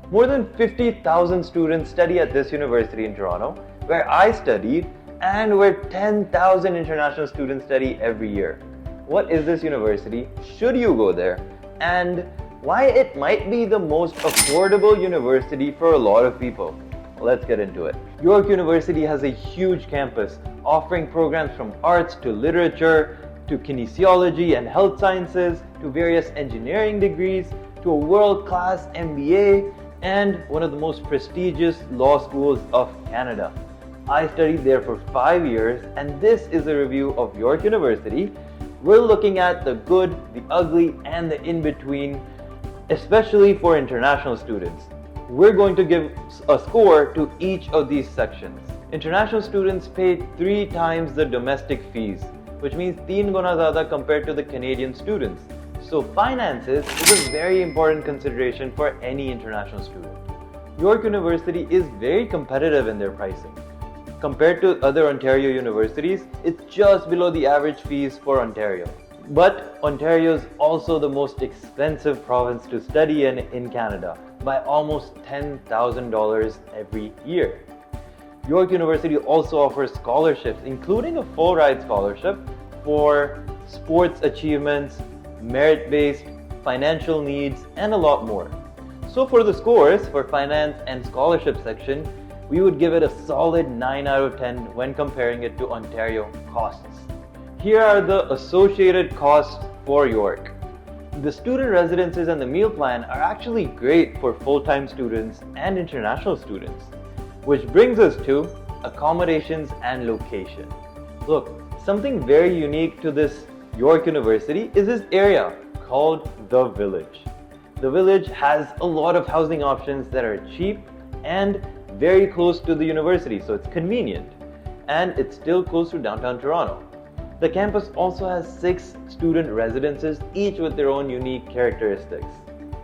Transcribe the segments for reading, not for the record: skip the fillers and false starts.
More than 50,000 students study at this university in Toronto, where I studied, and where 10,000 international students study every year. What is this university? Should you go there? And why it might be the most affordable university for a lot of people. Let's get into it. York University has a huge campus offering programs from arts to literature to kinesiology and health sciences to various engineering degrees to a world-class MBA and one of the most prestigious law schools of Canada. I studied there for 5 years, and this is a review of York University. We're looking at the good, the ugly, and the in-between, especially for international students. We're going to give a score to each of these sections. International students pay 3 times the domestic fees, which means 3 guna zyada compared to the Canadian students. So finances is a very important consideration for any international student. York University is very competitive in their pricing. Compared to other Ontario universities, it's just below the average fees for Ontario. But Ontario is also the most expensive province to study in Canada by almost $10,000 every year. York University also offers scholarships, including a full ride scholarship for sports achievements, merit-based, financial needs, and a lot more. So for the scores for finance and scholarship section, we would give it a solid 9 out of 10 when comparing it to Ontario costs. Here are the associated costs for York. The student residences and the meal plan are actually great for full-time students and international students. Which brings us to accommodations and location. Look, something very unique to this York University is this area called The Village. The Village has a lot of housing options that are cheap and very close to the university, so it's convenient. And it's still close to downtown Toronto. The campus also has 6 student residences, each with their own unique characteristics.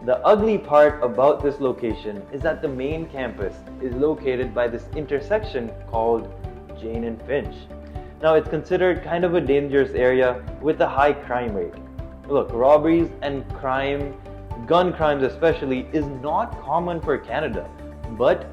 The ugly part about this location is that the main campus is located by this intersection called Jane and Finch. Now it's considered kind of a dangerous area with a high crime rate. Look, robberies and crime, gun crimes especially, is not common for Canada, but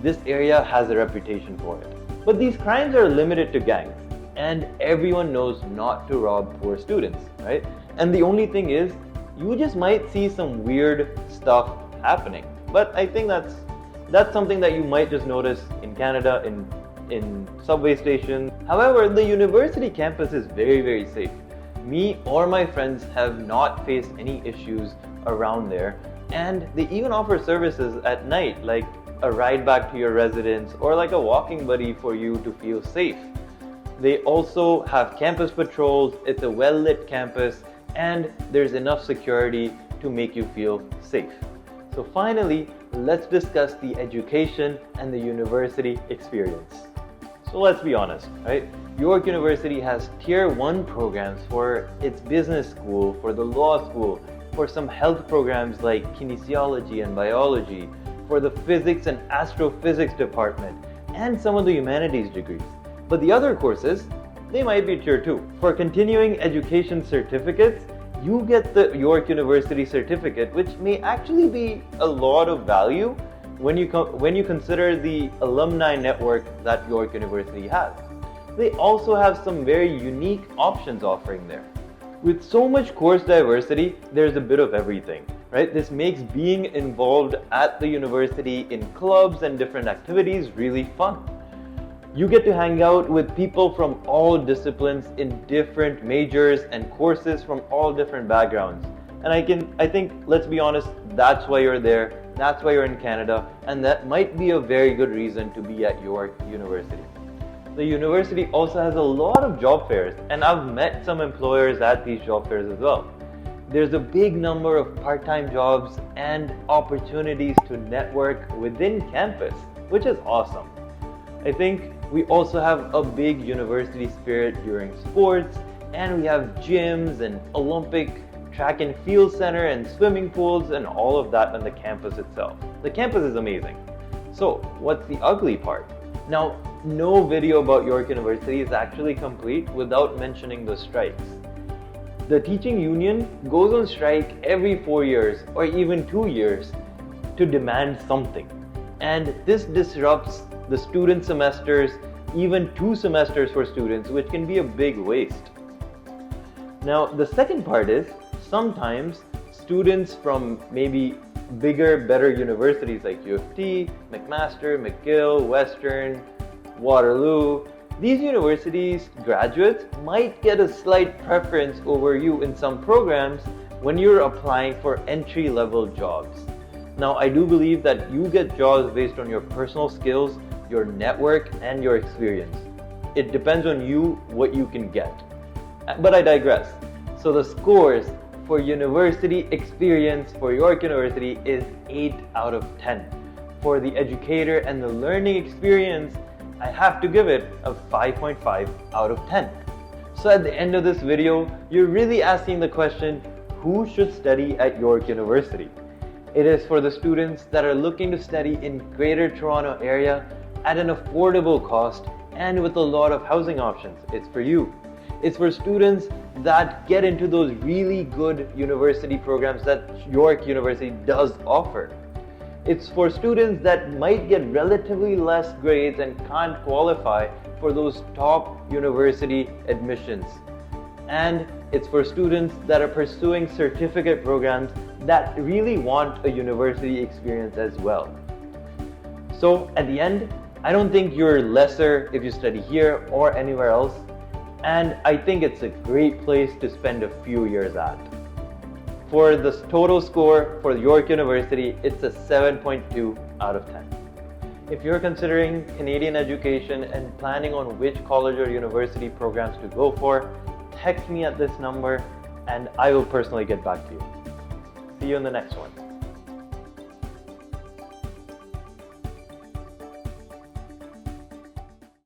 this area has a reputation for it. But these crimes are limited to gangs, and everyone knows not to rob poor students, right? And the only thing is, you just might see some weird stuff happening. But I think that's something that you might just notice in Canada, in subway stations. However, the university campus is very, very safe. Me or my friends have not faced any issues around there, and they even offer services at night, like a ride back to your residence or like a walking buddy for you to feel safe. They also have campus patrols, it's a well-lit campus, and there's enough security to make you feel safe. So finally, let's discuss the education and the university experience. So let's be honest, right? York University has Tier 1 programs for its business school, for the law school, for some health programs like kinesiology and biology, for the physics and astrophysics department, and some of the humanities degrees. But the other courses, they might be Tier 2. For continuing education certificates, you get the York University certificate, which may actually be a lot of value when you consider the alumni network that York University has. They also have some very unique options offering there. With so much course diversity, there's a bit of everything, right? This makes being involved at the university in clubs and different activities really fun. You get to hang out with people from all disciplines in different majors and courses from all different backgrounds. And I think, let's be honest, that's why you're there, that's why you're in Canada, and that might be a very good reason to be at York University. The university also has a lot of job fairs, and I've met some employers at these job fairs as well. There's a big number of part-time jobs and opportunities to network within campus, which is awesome. I think we also have a big university spirit during sports, and we have gyms and Olympic track and field center and swimming pools and all of that on the campus itself. The campus is amazing. So what's the ugly part? Now, no video about York University is actually complete without mentioning the strikes. The teaching union goes on strike every 4 years or even 2 years, to demand something. And this disrupts the student semesters, even 2 semesters for students, which can be a big waste. Now, the second part is sometimes students from maybe bigger, better universities like U of T, McMaster, McGill, Western, Waterloo, these universities graduates might get a slight preference over you in some programs when you're applying for entry-level jobs. Now, I do believe that you get jobs based on your personal skills, your network, and your experience. It depends on you what you can get. But I digress. So the scores for university experience for York University is 8 out of 10. For the educator and the learning experience, I have to give it a 5.5 out of 10. So at the end of this video, you're really asking the question, who should study at York University? It is for the students that are looking to study in Greater Toronto area at an affordable cost and with a lot of housing options. It's for you. It's for students that get into those really good university programs that York University does offer. It's for students that might get relatively less grades and can't qualify for those top university admissions. And it's for students that are pursuing certificate programs that really want a university experience as well. So at the end, I don't think you're lesser if you study here or anywhere else. And I think it's a great place to spend a few years at. For the total score for York University, it's a 7.2 out of 10. If you're considering Canadian education and planning on which college or university programs to go for, text me at this number and I will personally get back to you. See you in the next one.